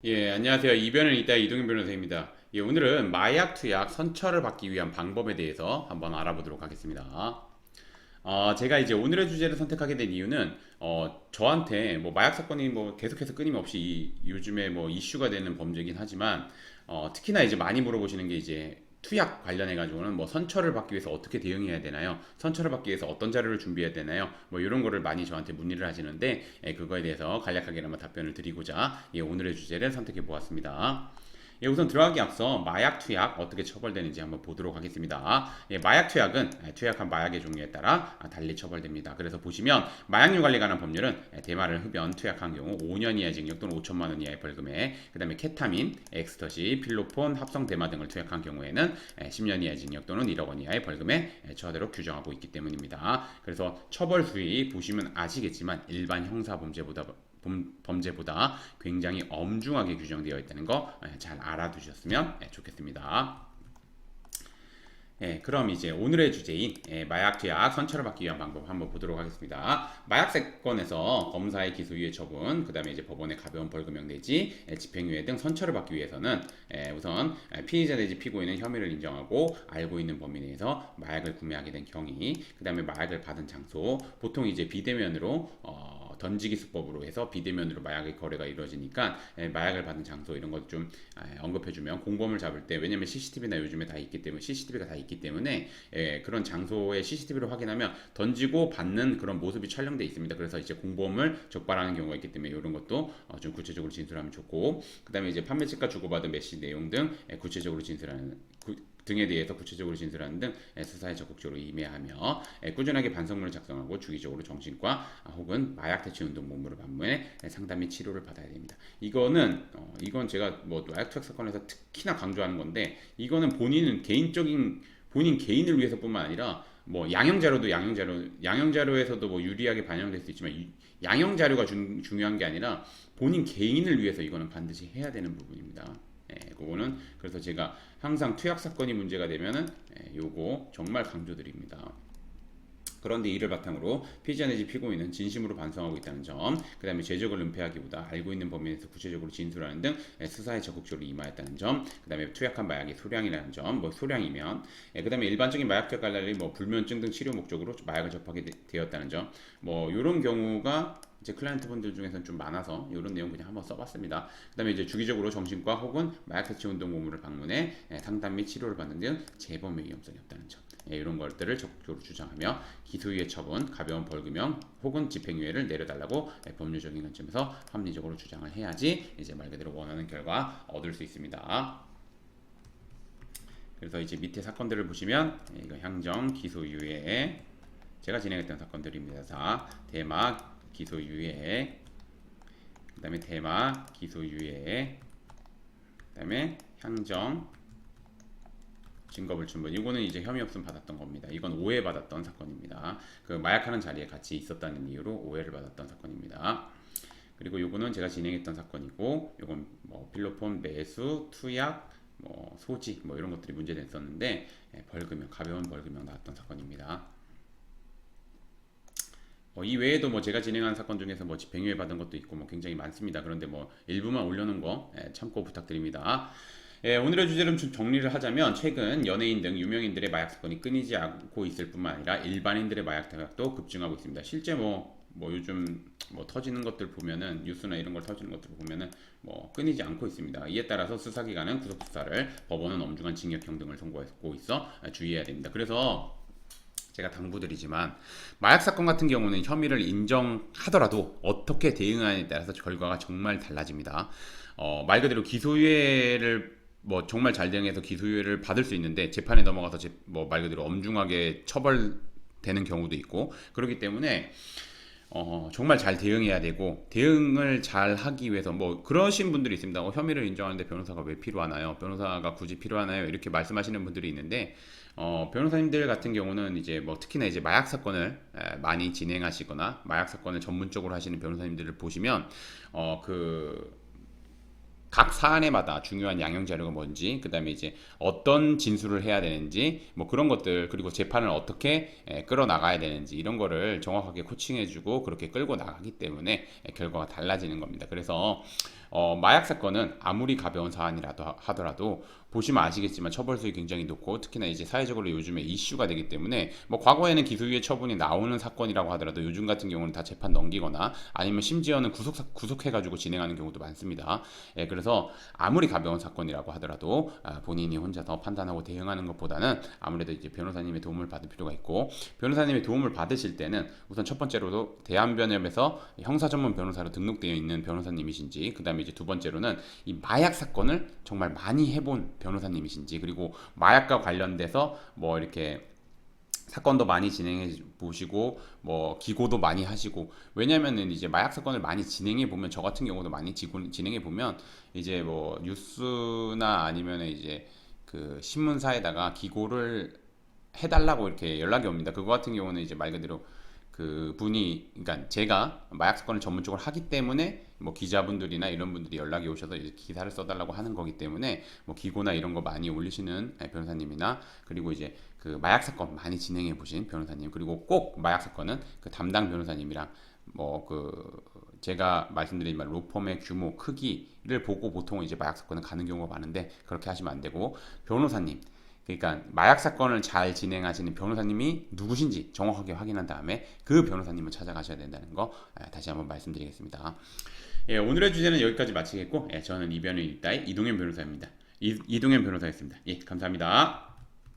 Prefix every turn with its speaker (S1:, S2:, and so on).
S1: 예, 안녕하세요. 이변을 잇다 이동현 변호사입니다. 예, 오늘은 마약 투약 선처를 받기 위한 방법에 대해서 한번 알아보도록 하겠습니다. 제가 이제 오늘의 주제를 선택하게 된 이유는 저한테 뭐 마약 사건이 뭐 계속해서 끊임없이 요즘에 뭐 이슈가 되는 범죄긴 하지만 특히나 이제 많이 물어보시는 게 이제 투약 관련해 가지고는 뭐 선처를 받기 위해서 어떻게 대응해야 되나요? 선처를 받기 위해서 어떤 자료를 준비해야 되나요? 뭐 이런 거를 많이 저한테 문의를 하시는데 그거에 대해서 간략하게나마 답변을 드리고자 오늘의 주제를 선택해 보았습니다. 우선 들어가기 앞서 마약 투약 어떻게 처벌되는지 한번 보도록 하겠습니다. 마약 투약은 투약한 마약의 종류에 따라 달리 처벌됩니다. 그래서 보시면 마약류 관리 관한 법률은 대마를 흡연 투약한 경우 5년 이하 징역 또는 5천만 원 이하의 벌금에, 그다음에 케타민, 엑스터시, 필로폰, 합성 대마 등을 투약한 경우에는 10년 이하 징역 또는 1억 원 이하의 벌금에 처하도록 규정하고 있기 때문입니다. 그래서 처벌 수위 보시면 아시겠지만 일반 형사 범죄보다 굉장히 엄중하게 규정되어 있다는 거 잘 알아두셨으면 좋겠습니다. 그럼 이제 오늘의 주제인 마약 투약 선처를 받기 위한 방법 한번 보도록 하겠습니다. 마약 사건에서 검사의 기소유예 처분, 그 다음에 이제 법원의 가벼운 벌금형 내지 집행유예 등 선처를 받기 위해서는 우선 피의자 내지 피고인은 혐의를 인정하고 알고 있는 범위 내에서 마약을 구매하게 된 경위, 그 다음에 마약을 받은 장소, 보통 이제 비대면으로 던지기 수법으로 해서 비대면으로 마약의 거래가 이루어지니까 마약을 받은 장소 이런 것 좀 언급해주면 공범을 잡을 때, 왜냐면 CCTV나 요즘에 다 있기 때문에 CCTV가 다 있기 때문에 그런 장소에 CCTV로 확인하면 던지고 받는 그런 모습이 촬영돼 있습니다. 그래서 이제 공범을 적발하는 경우가 있기 때문에 이런 것도 좀 구체적으로 진술하면 좋고, 그다음에 이제 판매책과 주고받은 메시지 내용 등 구체적으로 진술하는 등에 대해서 구체적으로 진술하는 등 수사에 적극적으로 임해하며 꾸준하게 반성문을 작성하고 주기적으로 정신과 혹은 마약 대체 운동 본부를 방문해 상담 및 치료를 받아야 됩니다. 이건 제가 뭐 마약 투약 사건에서 특히나 강조하는 건데, 이거는 본인 개인을 위해서뿐만 아니라 뭐 양형 자료에서도 뭐 유리하게 반영될 수 있지만 양형 자료가 중요한 게 아니라 본인 개인을 위해서 이거는 반드시 해야 되는 부분입니다. 그거는 그래서 제가 항상 투약 사건이 문제가 되면은 요거 정말 강조드립니다. 그런데 이를 바탕으로 피의자 내지 피고인은 진심으로 반성하고 있다는 점, 그 다음에 죄적을 은폐하기보다 알고 있는 범위 내에서 구체적으로 진술하는 등 수사에 적극적으로 임하였다는 점, 그 다음에 투약한 마약의 소량이라는 점, 뭐 소량이면, 그 다음에 일반적인 마약과 달리 뭐 불면증 등 치료 목적으로 마약을 접하게 되었다는 점, 뭐 이런 경우가 이제 클라이언트 분들 중에서는 좀 많아서 이런 내용 그냥 한번 써봤습니다. 그다음에 이제 주기적으로 정신과 혹은 마약 대체 운동 본부를 방문해 상담 및 치료를 받는 등 재범의 위험성이 없다는 점, 이런 것들을 적극적으로 주장하며 기소유예 처분, 가벼운 벌금형 혹은 집행유예를 내려달라고 법률적인 관점에서 합리적으로 주장을 해야지 이제 말 그대로 원하는 결과 얻을 수 있습니다. 그래서 이제 밑에 사건들을 보시면 이거 향정 기소유예 제가 진행했던 사건들입니다. 자, 대마 기소유예, 그 다음에 대마 기소유예, 그 다음에 향정 증거불충분, 이거는 이제 혐의 없음 받았던 겁니다. 이건 오해받았던 사건입니다. 그 마약하는 자리에 같이 있었다는 이유로 오해를 받았던 사건입니다. 그리고 요거는 제가 진행했던 사건이고, 요건 뭐 필로폰 매수, 투약, 뭐 소지, 뭐 이런 것들이 문제됐었는데 벌금형, 가벼운 벌금형 나왔던 사건입니다. 이 외에도 뭐 제가 진행한 사건 중에서 뭐 집행유예 받은 것도 있고 뭐 굉장히 많습니다. 그런데 뭐 일부만 올려놓은 거 참고 부탁드립니다. 오늘의 주제를 좀 정리를 하자면, 최근 연예인 등 유명인들의 마약 사건이 끊이지 않고 있을 뿐만 아니라 일반인들의 마약 투약도 급증하고 있습니다. 실제 뭐 요즘 뭐 터지는 것들 보면은, 뉴스나 이런 걸 터지는 것들 보면은 뭐 끊이지 않고 있습니다. 이에 따라서 수사기관은 구속 수사를, 법원은 엄중한 징역형 등을 선고하고 있어 주의해야 됩니다. 그래서 제가 당부드리지만, 마약 사건 같은 경우는 혐의를 인정하더라도 어떻게 대응하느냐에 따라서 결과가 정말 달라집니다. 말 그대로 기소유예를 뭐 정말 잘 대응해서 기소유예를 받을 수 있는데 재판에 넘어가서 뭐 말 그대로 엄중하게 처벌되는 경우도 있고, 그렇기 때문에 정말 잘 대응해야 되고, 대응을 잘 하기 위해서 뭐 그러신 분들이 있습니다. 혐의를 인정하는데 변호사가 왜 필요하나요? 변호사가 굳이 필요하나요? 이렇게 말씀하시는 분들이 있는데, 변호사님들 같은 경우는 이제 뭐 특히나 이제 마약 사건을 많이 진행하시거나 마약 사건을 전문적으로 하시는 변호사님들을 보시면 그 각 사안에마다 중요한 양형 자료가 뭔지, 그다음에 이제 어떤 진술을 해야 되는지, 뭐 그런 것들, 그리고 재판을 어떻게 끌어 나가야 되는지 이런 거를 정확하게 코칭해주고 그렇게 끌고 나가기 때문에 결과가 달라지는 겁니다. 그래서 마약 사건은 아무리 가벼운 사안이라도 하더라도 보시면 아시겠지만 처벌 수위 굉장히 높고 특히나 이제 사회적으로 요즘에 이슈가 되기 때문에 뭐 과거에는 기소유예 처분이 나오는 사건이라고 하더라도 요즘 같은 경우는 다 재판 넘기거나 아니면 심지어는 구속해가지고 진행하는 경우도 많습니다. 예, 그래서 아무리 가벼운 사건이라고 하더라도 본인이 혼자서 판단하고 대응하는 것보다는 아무래도 이제 변호사님의 도움을 받을 필요가 있고 변호사님의 도움을 받으실 때는 우선 첫 번째로도 대한변협에서 형사 전문 변호사로 등록되어 있는 변호사님이신지 그 다음에 이제 두 번째로는 이 마약 사건을 정말 많이 해본 변호사님이신지 그리고 마약과 관련돼서 뭐 이렇게 사건도 많이 진행해 보시고 뭐 기고도 많이 하시고 왜냐면은 이제 마약 사건을 많이 진행해 보면 저 같은 경우도 많이 진행해 보면 이제 뭐 뉴스나 아니면 이제 그 신문사에다가 기고를 해달라고 이렇게 연락이 옵니다. 그거 같은 경우는 이제 말 그대로 그 분이 그러니까 제가 마약 사건을 전문적으로 하기 때문에 뭐 기자분들이나 이런 분들이 연락이 오셔서 이제 기사를 써달라고 하는 거기 때문에 뭐 기고나 이런 거 많이 올리시는 변호사님이나 그리고 이제 그 마약 사건 많이 진행해 보신 변호사님 그리고 꼭 마약 사건은 그 담당 변호사님이랑 뭐 그 제가 말씀드린 로펌의 규모 크기를 보고 보통 이제 마약 사건은 가는 경우가 많은데 그렇게 하시면 안 되고 변호사님 그러니까 마약 사건을 잘 진행하시는 변호사님이 누구신지 정확하게 확인한 다음에 그 변호사님을 찾아가셔야 된다는 거 다시 한번 말씀드리겠습니다. 예, 오늘의 주제는 여기까지 마치겠고 저는 이변의 일다의 이동현 변호사입니다. 이동현 변호사였습니다. 예, 감사합니다.